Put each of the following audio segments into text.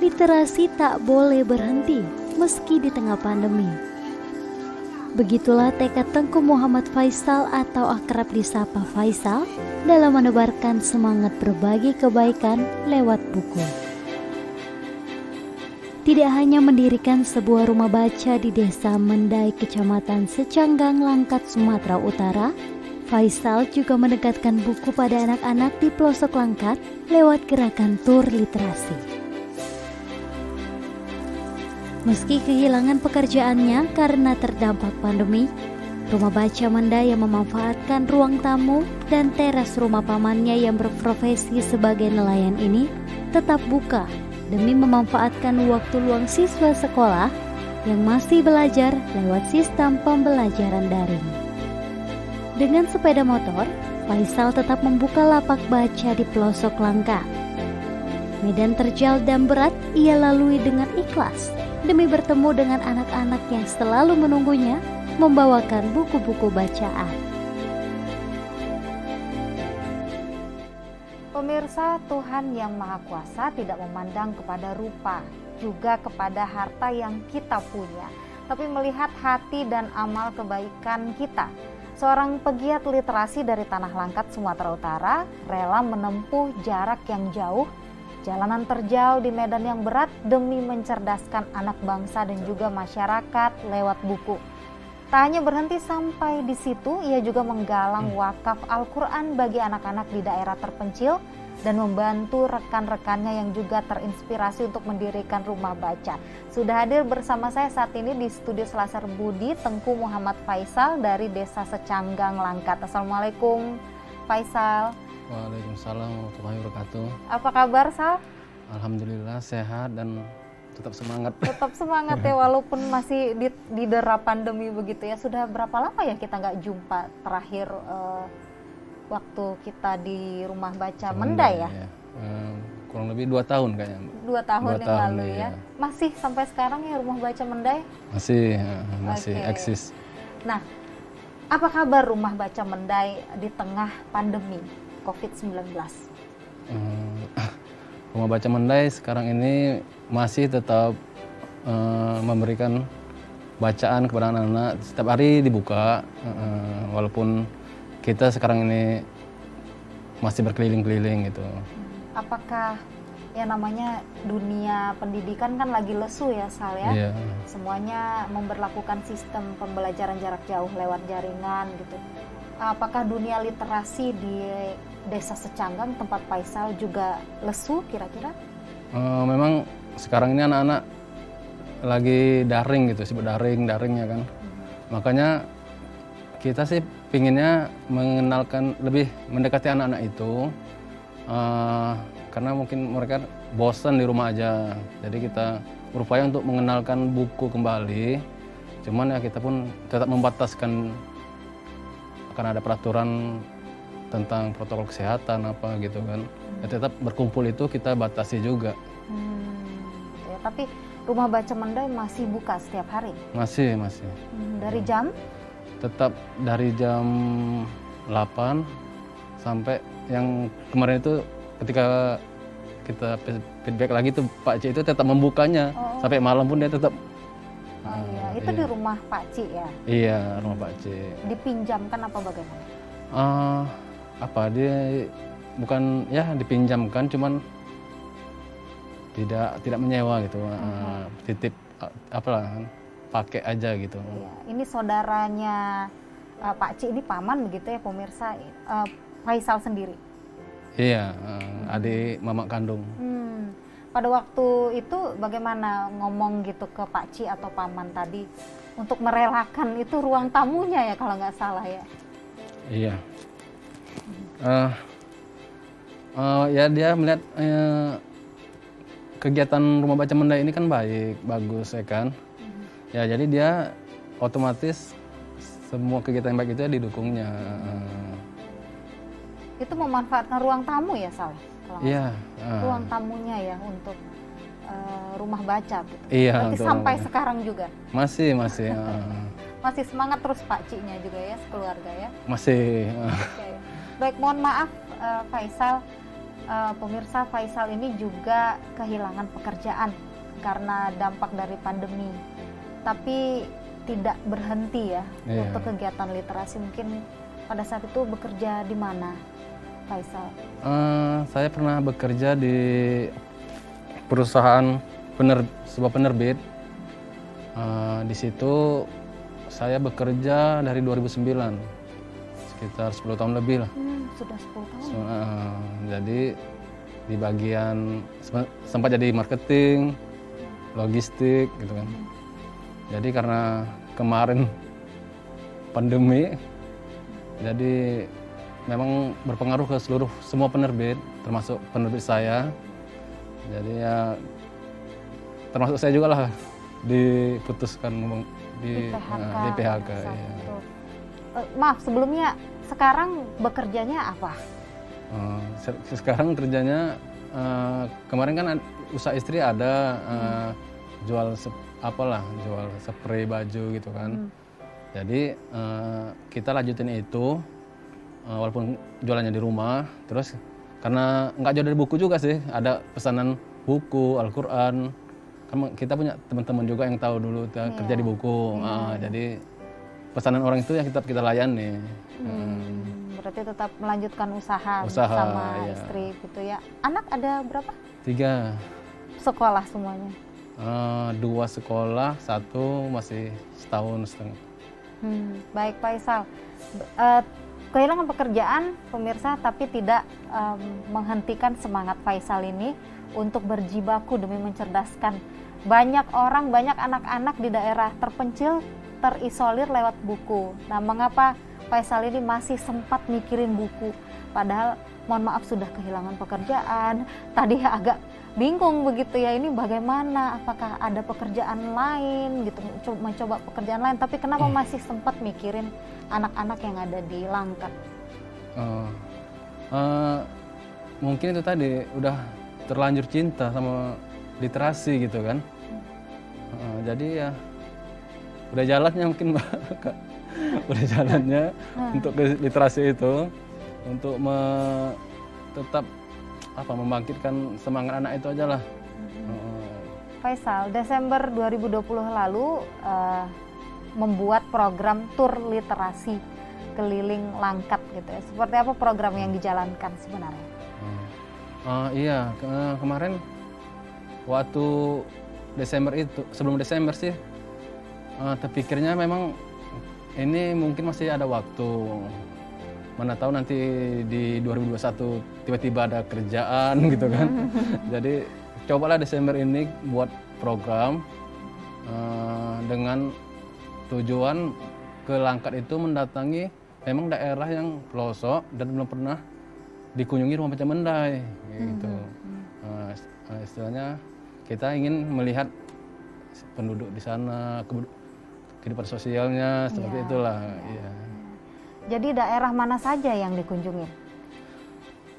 literasi tak boleh berhenti meski di tengah pandemi. Begitulah tekad Tengku Muhammad Faisal atau akrab disapa Faisal dalam menebarkan semangat berbagi kebaikan lewat buku. Tidak hanya mendirikan sebuah rumah baca di Desa Mendai, Kecamatan Secanggang, Langkat, Sumatera Utara, Faisal juga mendekatkan buku pada anak-anak di pelosok Langkat lewat gerakan tur literasi. Meski kehilangan pekerjaannya karena terdampak pandemi, Rumah Baca Mendai yang memanfaatkan ruang tamu dan teras rumah pamannya yang berprofesi sebagai nelayan ini tetap buka demi memanfaatkan waktu luang siswa sekolah yang masih belajar lewat sistem pembelajaran daring. Dengan sepeda motor, Faisal tetap membuka lapak baca di pelosok Langkat. Medan terjal dan berat ia lalui dengan ikhlas demi bertemu dengan anak-anak yang selalu menunggunya membawakan buku-buku bacaan. Pemirsa, Tuhan yang Maha Kuasa tidak memandang kepada rupa, juga kepada harta yang kita punya, tapi melihat hati dan amal kebaikan kita. Seorang pegiat literasi dari Tanah Langkat, Sumatera Utara, rela menempuh jarak yang jauh, jalanan terjal di medan yang berat demi mencerdaskan anak bangsa dan juga masyarakat lewat buku. Tak hanya berhenti sampai di situ, ia juga menggalang wakaf Al-Quran bagi anak-anak di daerah terpencil dan membantu rekan-rekannya yang juga terinspirasi untuk mendirikan rumah baca. Sudah hadir bersama saya saat ini di studio Selasar Budi, Tengku Muhammad Faisal dari Desa Secanggang, Langkat. Assalamualaikum, Faisal. Waalaikumsalam warahmatullahi wabarakatuh. Apa kabar, Sal? Alhamdulillah sehat dan tetap semangat. Tetap semangat ya walaupun masih didera pandemi begitu ya. Sudah berapa lama ya kita nggak jumpa terakhir waktu kita di rumah baca Mendai ya? Kurang lebih 2 tahun kayaknya. 2 tahun yang lalu ya. iya. Masih sampai sekarang ya rumah baca Mendai? Masih Oke. eksis. Nah, apa kabar rumah baca Mendai di tengah pandemi COVID-19? Rumah Baca Mendai sekarang ini masih tetap memberikan bacaan kepada anak-anak. Setiap hari dibuka, walaupun kita sekarang ini masih berkeliling-keliling gitu. Apakah ya namanya dunia pendidikan kan lagi lesu ya, Sal ya? Iya. Semuanya memberlakukan sistem pembelajaran jarak jauh lewat jaringan gitu. Apakah dunia literasi di Desa Secanggang tempat Faisal juga lesu kira-kira? Memang sekarang ini anak-anak lagi daring gitu, sibuk daringnya kan. Makanya kita sih pinginnya mengenalkan, lebih mendekati anak-anak itu, karena mungkin mereka bosan di rumah aja. Jadi kita berupaya untuk mengenalkan buku kembali. Cuman ya kita pun tetap membataskan, karena ada peraturan tentang protokol kesehatan apa gitu kan. Ya tetap berkumpul itu kita batasi juga. Ya, tapi rumah baca Mendai masih buka setiap hari? Masih. Dari jam? Tetap dari jam 8 sampai yang kemarin itu ketika kita feedback lagi tuh Pak C itu tetap membukanya. Sampai malam pun dia tetap. Oh iya, itu di rumah Pak Ci ya? Iya, rumah Pak C. Dipinjamkan apa bagaimana? Dia bukan ya dipinjamkan, cuman tidak menyewa gitu. Titip apalah, pakai aja gitu. Iya, ini saudaranya Pak Ci, ini paman begitu ya pemirsa, Faisal sendiri? Iya, adik mama kandung. Pada waktu itu bagaimana ngomong gitu ke Pak Ci atau paman tadi untuk merelakan itu ruang tamunya ya kalau nggak salah ya? Iya. Ya dia melihat kegiatan rumah baca Mendai ini kan bagus ya kan. Ya jadi dia otomatis semua kegiatan yang baik itu ya didukungnya. Itu memanfaatkan ruang tamu ya, Sal? Iya. Ruang tamunya ya untuk rumah baca gitu. Iya. Berarti sampai sekarang juga? Masih. Masih semangat terus Pak Ci-nya juga ya, sekeluarga ya? Masih. Oke. Baik, mohon maaf Faisal, pemirsa, Faisal ini juga kehilangan pekerjaan karena dampak dari pandemi. Tapi tidak berhenti ya untuk kegiatan literasi. Mungkin pada saat itu bekerja di mana, Faisal? Saya pernah bekerja di perusahaan sebuah penerbit. Di situ saya bekerja dari 2009, sekitar 10 tahun lebih lah. Sudah 10 tahun. Jadi di bagian sempat jadi marketing, logistik gitu kan. Jadi karena kemarin pandemi, jadi memang berpengaruh ke semua penerbit, termasuk penerbit saya. Jadi ya termasuk saya juga lah diputuskan di PHK. Ya. Maaf, sebelumnya sekarang bekerjanya apa? Sekarang kerjanya kemarin kan usaha istri ada jual jual spray baju gitu kan. Jadi kita lanjutin itu walaupun jualannya di rumah. Terus karena nggak jauh dari buku juga sih, ada pesanan buku Al-Quran. Kan kita punya teman-teman juga yang tahu dulu kerja di buku. Jadi pesanan orang itu yang kita layani. Berarti tetap melanjutkan usaha sama istri gitu ya. Anak ada berapa? 3. Sekolah semuanya? 2 sekolah, 1 masih setahun setengah. Baik Faisal, kehilangan pekerjaan pemirsa, tapi tidak menghentikan semangat Faisal ini untuk berjibaku demi mencerdaskan banyak orang, banyak anak-anak di daerah terpencil, terisolir lewat buku. Nah, mengapa Faisal ini masih sempat mikirin buku? Padahal mohon maaf sudah kehilangan pekerjaan. Tadi agak bingung begitu ya, ini bagaimana, apakah ada pekerjaan lain gitu, mencoba pekerjaan lain, tapi kenapa masih sempat mikirin anak-anak yang ada di Langkat? Mungkin itu tadi udah terlanjur cinta sama literasi gitu kan. Jadi ya udah jalannya mungkin Mbak. Udah jalannya untuk ke literasi itu, untuk tetap membangkitkan semangat anak itu aja lah. Faisal, Desember 2020 lalu membuat program tur literasi keliling Langkat gitu ya. Seperti apa program yang dijalankan sebenarnya? Iya, kemarin waktu Desember itu, sebelum Desember sih, terpikirnya memang ini mungkin masih ada waktu. Mana tahu nanti di 2021 tiba-tiba ada kerjaan gitu kan. Jadi cobalah Desember ini buat program dengan tujuan ke Langkat itu mendatangi memang daerah yang pelosok dan belum pernah dikunjungi rumah baca Mendai gitu. Istilahnya kita ingin melihat penduduk di sana, kehidupan sosialnya seperti itulah. Iya. Jadi daerah mana saja yang dikunjungi?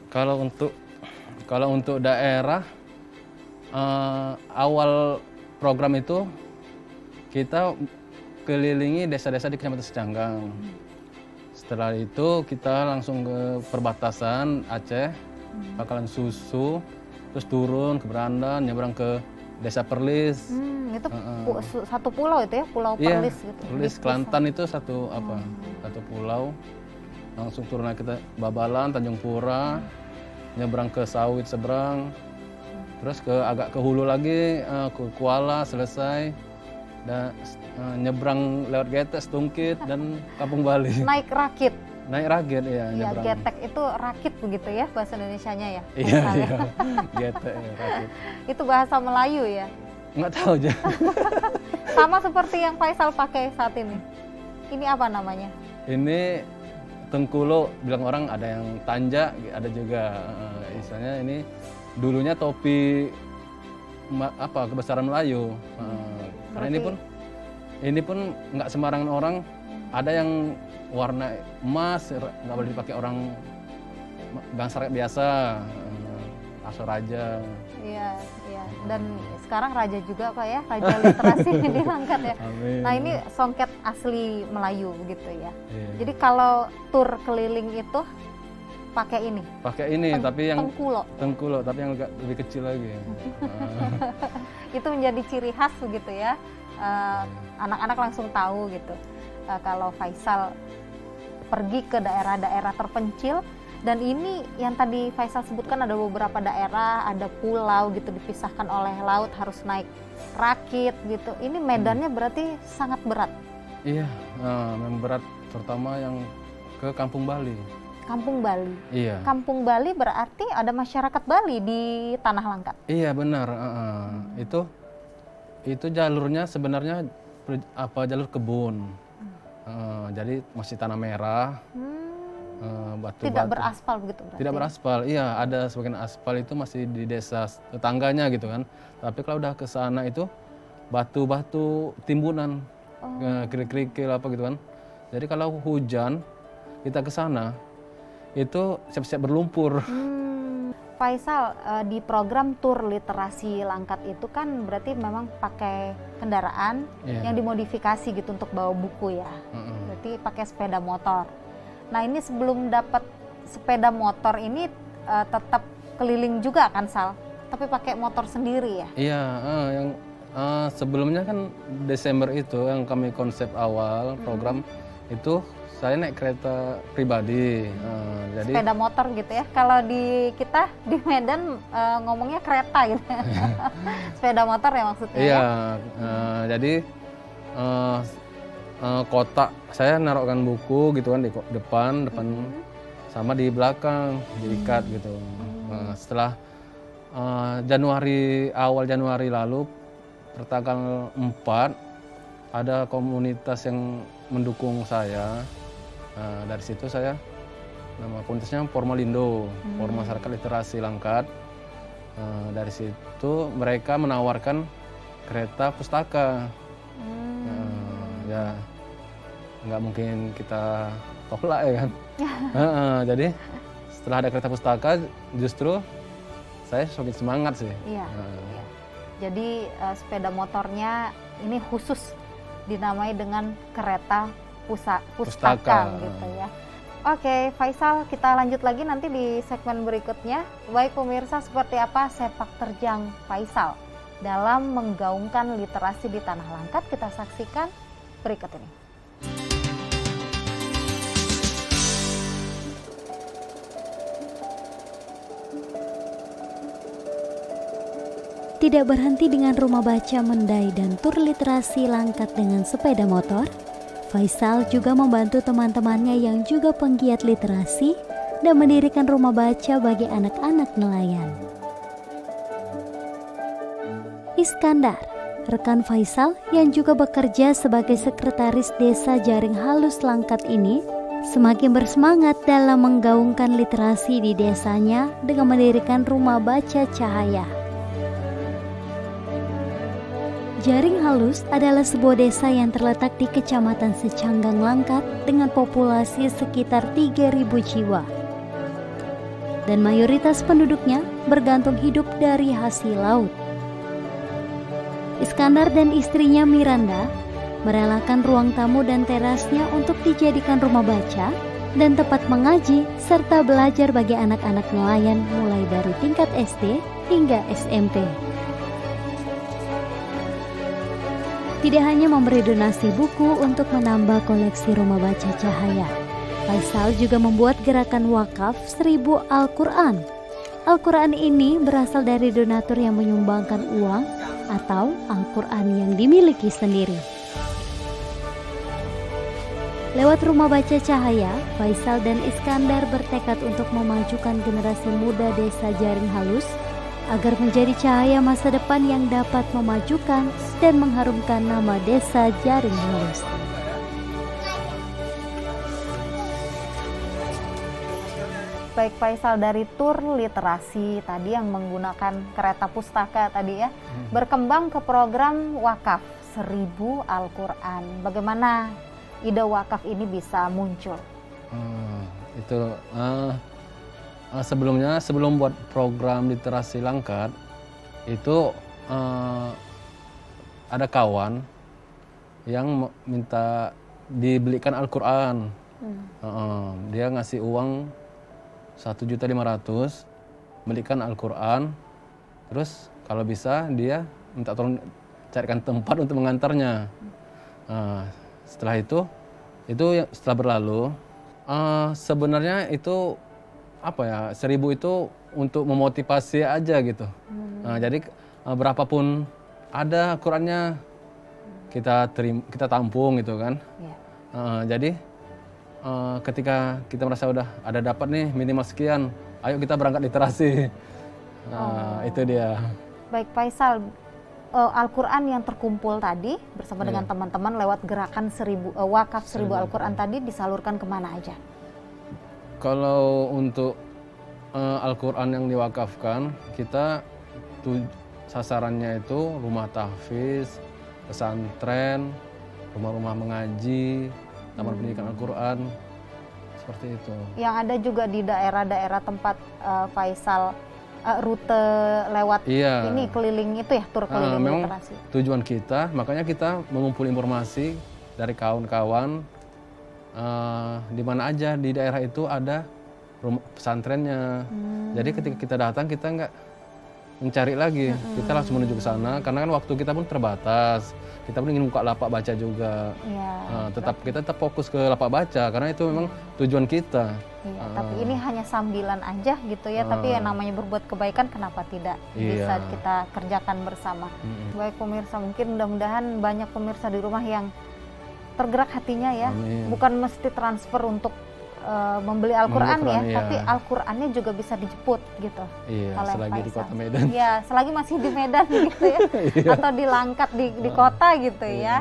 Kalau untuk daerah awal program itu kita kelilingi desa-desa di Kecamatan Secanggang. Setelah itu kita langsung ke perbatasan Aceh, Pangkalan Susu, terus turun ke Berandan, nyebrang ke Desa Perlis. Itu satu pulau itu ya, Pulau Perlis gitu. Perlis, Kelantan itu satu pulau. Langsung turun ke Babalan, Tanjung Pura, nyebrang ke Sawit seberang. Terus agak ke hulu lagi, ke Kuala selesai. Dan nyebrang lewat Getek, Tungkit, dan Kampung Bali. Naik rakit. Naik rakit ya. Iya, Getek itu rakit begitu ya bahasa Indonesianya ya. Iya. Getek ya, rakit. Itu bahasa Melayu ya? Nggak tahu aja. Sama seperti yang Faisal pakai saat ini. Ini apa namanya? Ini Tengkulo, bilang orang ada yang tanja, ada juga istilahnya ini dulunya topi kebesaran Melayu. Karena ini pun nggak sembarangan orang, ada yang warna emas, nggak boleh dipakai orang bangsa rakyat biasa, asal raja. Iya. Dan sekarang raja juga Pak ya, raja literasi di Langkat ya. Amin. Nah ini songket asli Melayu begitu ya. Iya. Jadi kalau tur keliling itu pakai ini. Pakai ini, tapi yang Tengkulo, tapi yang agak lebih kecil lagi. Itu menjadi ciri khas begitu ya. Anak-anak langsung tahu gitu. Kalau Faisal pergi ke daerah-daerah terpencil, dan ini yang tadi Faisal sebutkan ada beberapa daerah, ada pulau gitu dipisahkan oleh laut, harus naik rakit gitu. Ini medannya berarti sangat berat. Iya, memang berat, terutama yang ke Kampung Bali. Kampung Bali. Iya. Kampung Bali berarti ada masyarakat Bali di Tanah Langkat. Iya benar. Itu jalurnya sebenarnya jalur kebun. Jadi masih tanah merah. Batu-batu. Tidak beraspal begitu berarti? Tidak beraspal, iya, ada sebagian aspal itu masih di desa tetangganya gitu kan. Tapi kalau udah ke sana itu batu-batu timbunan, kerikil-kerikil apa gitu kan. Jadi kalau hujan kita ke sana itu siap-siap berlumpur. Faisal, di program tur literasi Langkat itu kan berarti memang pakai kendaraan yang dimodifikasi gitu untuk bawa buku ya. Berarti pakai sepeda motor. Nah ini sebelum dapat sepeda motor ini tetap keliling juga kan Sal? Tapi pakai motor sendiri ya? Iya, yang sebelumnya kan Desember itu yang kami konsep awal program itu saya naik kereta pribadi. Jadi sepeda motor gitu ya? Kalau di kita di Medan ngomongnya kereta gitu. Sepeda motor ya maksudnya? Iya, jadi kotak saya naruhkan buku gitu kan di depan sama di belakang diikat gitu. Setelah awal Januari lalu pertanggal 4 ada komunitas yang mendukung saya. Dari situ saya nama komunitasnya Formalindo, Forum Masyarakat Literasi Langkat. Dari situ mereka menawarkan kereta pustaka. Ya nggak mungkin kita tolak ya kan. Jadi setelah ada kereta pustaka justru saya semakin semangat sih. Iya. Jadi sepeda motornya ini khusus dinamai dengan kereta pustaka gitu ya. Oke, Faisal, kita lanjut lagi nanti di segmen berikutnya. Baik pemirsa, seperti apa sepak terjang Faisal dalam menggaungkan literasi di Tanah Langkat, kita saksikan berikut ini. Tidak berhenti dengan rumah baca Mendai dan tur literasi Langkat dengan sepeda motor, Faisal juga membantu teman-temannya yang juga penggiat literasi dan mendirikan rumah baca bagi anak-anak nelayan. Iskandar, rekan Faisal yang juga bekerja sebagai sekretaris desa Jaring Halus Langkat ini, semakin bersemangat dalam menggaungkan literasi di desanya dengan mendirikan rumah baca Cahaya. Jaring Halus adalah sebuah desa yang terletak di Kecamatan Secanggang Langkat dengan populasi sekitar 3.000 jiwa. Dan mayoritas penduduknya bergantung hidup dari hasil laut. Iskandar dan istrinya Miranda merelakan ruang tamu dan terasnya untuk dijadikan rumah baca dan tempat mengaji serta belajar bagi anak-anak nelayan mulai dari tingkat SD hingga SMP. Tidak hanya memberi donasi buku untuk menambah koleksi rumah baca Cahaya, Faisal juga membuat gerakan wakaf 1000 Al-Quran. Al-Quran ini berasal dari donatur yang menyumbangkan uang atau Al-Quran yang dimiliki sendiri. Lewat rumah baca Cahaya, Faisal dan Iskandar bertekad untuk memajukan generasi muda desa Jaring Halus agar menjadi cahaya masa depan yang dapat memajukan dan mengharumkan nama desa Jaring Halus. Baik Faisal, dari tur literasi tadi yang menggunakan kereta pustaka tadi ya, berkembang ke program wakaf 1000 Al-Quran. Bagaimana ide wakaf ini bisa muncul? Sebelum buat program literasi Langkat itu ada kawan yang minta dibelikan Al-Quran. Dia ngasih uang 1.500.000 belikan Al-Quran. Terus kalau bisa dia minta tolong carikan tempat untuk mengantarnya. Nah, setelah itu setelah berlalu, sebenarnya itu apa ya, 1.000 itu untuk memotivasi aja gitu. Nah, jadi berapapun ada Qurannya kita tampung gitu kan. Jadi ketika kita merasa udah ada dapat nih minimal sekian, ayo kita berangkat literasi. Itu dia. Baik Faisal, Al-Quran yang terkumpul tadi bersama dengan teman-teman lewat gerakan wakaf 1.000 Al-Quran tadi disalurkan kemana aja? Kalau untuk Al-Quran yang diwakafkan, kita sasarannya itu rumah tahfiz, pesantren, rumah-rumah mengaji, taman pendidikan Al-Quran, seperti itu. Yang ada juga di daerah-daerah tempat Faisal rute lewat ini keliling itu ya, tur keliling memang literasi. Tujuan kita, makanya kita mengumpul informasi dari kawan-kawan di mana aja di daerah itu ada pesantrennya. Jadi ketika kita datang kita nggak mencari lagi, kita langsung menuju ke sana karena kan waktu kita pun terbatas. Kita pun ingin buka lapak baca juga. Kita tetap fokus ke lapak baca karena itu memang tujuan kita. Tapi ini hanya sambilan aja gitu ya. Tapi yang namanya berbuat kebaikan kenapa tidak bisa kita kerjakan bersama. Baik pemirsa, mungkin mudah-mudahan banyak pemirsa di rumah yang tergerak hatinya ya. Bukan mesti transfer untuk membeli Al-Quran ya, tapi Al-Qurannya juga bisa dijemput gitu. Selagi di kota Medan. Selagi masih di Medan gitu ya, atau di Langkat di kota gitu ya.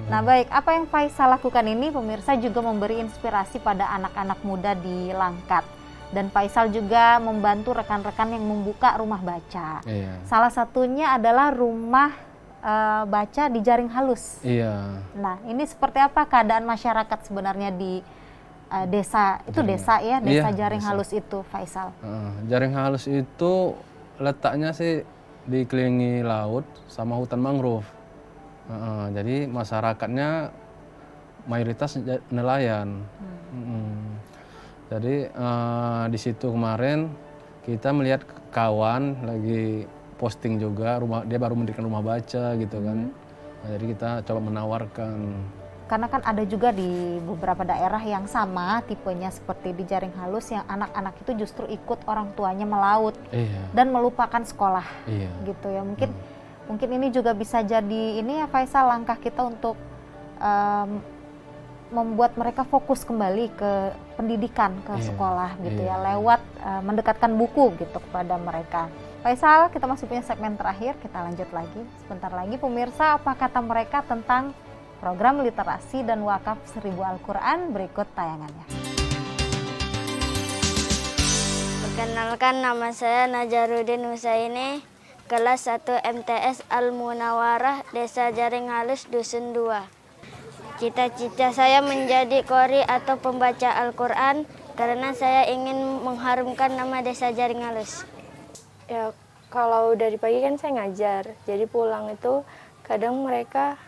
Nah baik, apa yang Faisal lakukan ini pemirsa juga memberi inspirasi pada anak-anak muda di Langkat. Dan Faisal juga membantu rekan-rekan yang membuka rumah baca. Salah satunya adalah rumah baca di Jaring Halus. Nah ini seperti apa keadaan masyarakat sebenarnya di desa itu desa Jaring Halus itu Faisal? Jaring Halus itu letaknya sih dikelilingi laut sama hutan mangrove. Jadi masyarakatnya mayoritas nelayan. Jadi di situ kemarin kita melihat kawan lagi posting juga dia baru mendirikan rumah baca gitu kan. Jadi kita coba menawarkan. Karena kan ada juga di beberapa daerah yang sama tipenya seperti di Jaring Halus yang anak-anak itu justru ikut orang tuanya melaut dan melupakan sekolah gitu ya. Mungkin ini juga bisa jadi ini ya Faisal, langkah kita untuk membuat mereka fokus kembali ke pendidikan, ke sekolah gitu ya, lewat mendekatkan buku gitu kepada mereka. Faisal, kita masih punya segmen terakhir, kita lanjut lagi sebentar lagi. Pemirsa, apa kata mereka tentang program literasi dan wakaf 1.000 Al-Quran? Berikut tayangannya. Perkenalkan, nama saya Najarudin Husaini, kelas 1 MTS Al-Munawarah, Desa Jaring Halus, Dusun 2. Cita-cita saya menjadi qori atau pembaca Al-Quran karena saya ingin mengharumkan nama Desa Jaring Halus. Ya, kalau dari pagi kan saya ngajar, jadi pulang itu kadang mereka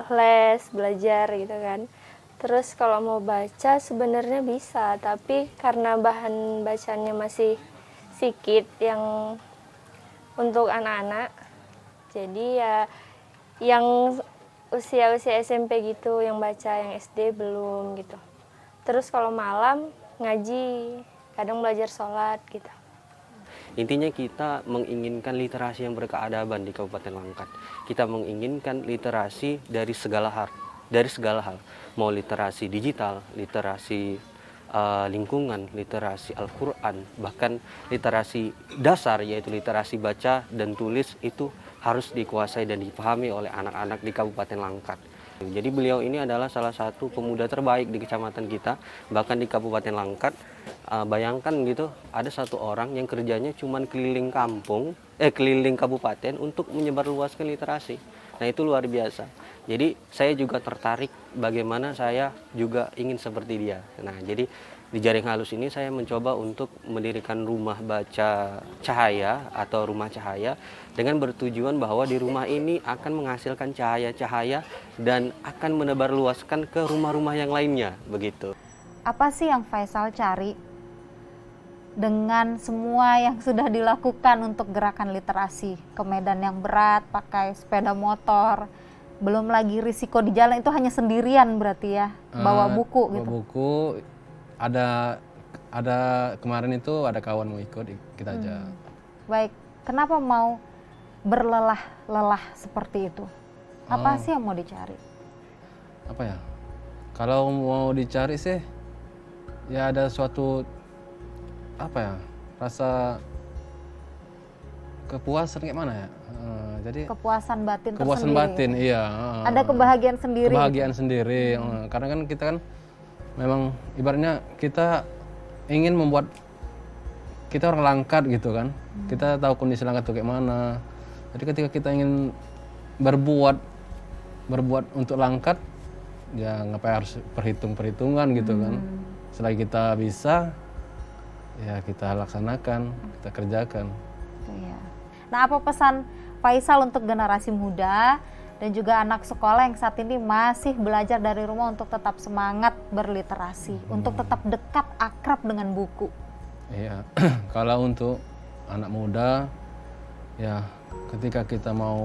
les, belajar gitu kan. Terus kalau mau baca sebenarnya bisa, tapi karena bahan bacanya masih sedikit yang untuk anak-anak, jadi ya yang usia-usia SMP gitu yang baca, yang SD belum gitu. Terus kalau malam ngaji, kadang belajar sholat gitu. Intinya kita menginginkan literasi yang berkeadaban di Kabupaten Langkat. Kita menginginkan literasi dari segala hal, mau literasi digital, literasi lingkungan, literasi Al-Quran, bahkan literasi dasar yaitu literasi baca dan tulis itu harus dikuasai dan dipahami oleh anak-anak di Kabupaten Langkat. Jadi beliau ini adalah salah satu pemuda terbaik di kecamatan kita, bahkan di Kabupaten Langkat. Bayangkan gitu, ada satu orang yang kerjanya cuma keliling kabupaten untuk menyebarluaskan literasi. Nah itu luar biasa. Jadi saya juga tertarik bagaimana saya juga ingin seperti dia. Nah jadi di Jaring Halus ini saya mencoba untuk mendirikan rumah baca cahaya atau rumah cahaya dengan bertujuan bahwa di rumah ini akan menghasilkan cahaya-cahaya dan akan menebarluaskan ke rumah-rumah yang lainnya begitu. Apa sih yang Faisal cari dengan semua yang sudah dilakukan untuk gerakan literasi ke medan yang berat, pakai sepeda motor, belum lagi risiko di jalan itu hanya sendirian berarti ya, bawa buku gitu. Bawa buku, ada kemarin itu ada kawan mau ikut, kita aja. Baik, kenapa mau berlelah-lelah seperti itu? Apa sih yang mau dicari? Apa ya? Kalau mau dicari sih, ya ada suatu apa ya, rasa kepuasan kayak mana ya? Jadi Kepuasan batin kepuasan tersendiri. batin, iya. Ada kebahagiaan sendiri. Kebahagiaan sendiri, karena kan kita kan memang ibaratnya kita ingin membuat kita orang langkat gitu kan. Kita tahu kondisi langkat itu kayak mana. Jadi ketika kita ingin berbuat untuk langkat, ya ngapain harus perhitungan gitu kan. Selagi kita bisa, ya kita laksanakan, kita kerjakan. Iya. Nah, apa pesan Faisal untuk generasi muda dan juga anak sekolah yang saat ini masih belajar dari rumah untuk tetap semangat berliterasi, untuk tetap dekat akrab dengan buku? Iya, kalau untuk anak muda, ya ketika kita mau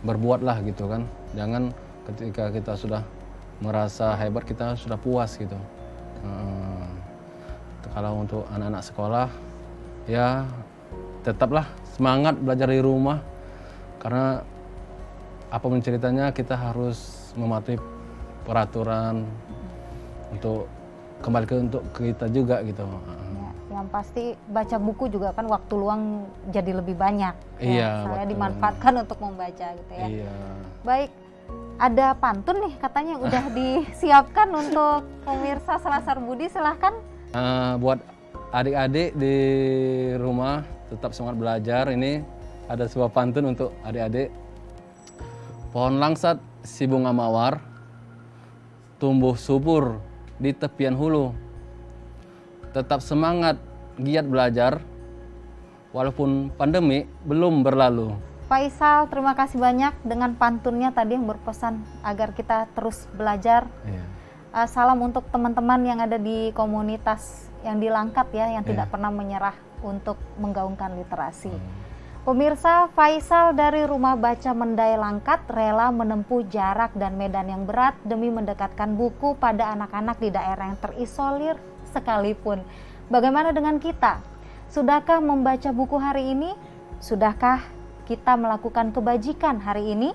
berbuatlah gitu kan. Jangan ketika kita sudah merasa hebat, kita sudah puas gitu. Kalau untuk anak-anak sekolah, ya tetaplah semangat belajar di rumah, karena apapun ceritanya kita harus mematuhi peraturan untuk kembali untuk kita juga gitu. Ya, yang pasti baca buku juga kan waktu luang jadi lebih banyak. Iya, Saya waktu dimanfaatkan untuk membaca gitu ya. Iya. Baik, ada pantun nih katanya yang udah disiapkan untuk pemirsa Selasar Budi, silahkan. Buat adik-adik di rumah tetap semangat belajar, ini ada sebuah pantun untuk adik-adik. Pohon langsat si bunga mawar, tumbuh subur di tepian hulu. Tetap semangat giat belajar, walaupun pandemi belum berlalu. Faisal, terima kasih banyak dengan pantunnya tadi yang berpesan agar kita terus belajar. Iya. Salam untuk teman-teman yang ada di komunitas yang di Langkat ya, yang tidak pernah menyerah untuk menggaungkan literasi. Pemirsa, Faisal dari Rumah Baca Mendai Langkat rela menempuh jarak dan medan yang berat demi mendekatkan buku pada anak-anak di daerah yang terisolir sekalipun. Bagaimana dengan kita? Sudahkah membaca buku hari ini? Sudahkah kita melakukan kebajikan hari ini?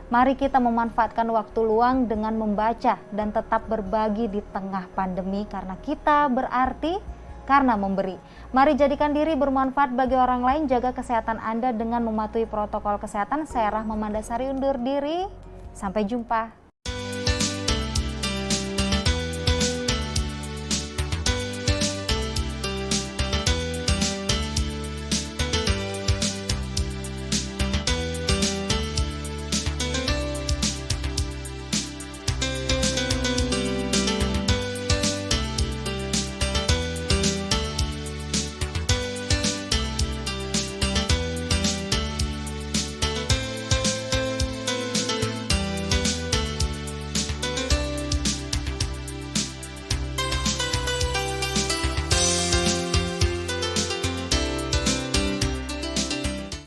Mari kita memanfaatkan waktu luang dengan membaca dan tetap berbagi di tengah pandemi, karena kita berarti karena memberi. Mari jadikan diri bermanfaat bagi orang lain, jaga kesehatan Anda dengan mematuhi protokol kesehatan. Saya Rahma Mandasari undur diri, sampai jumpa.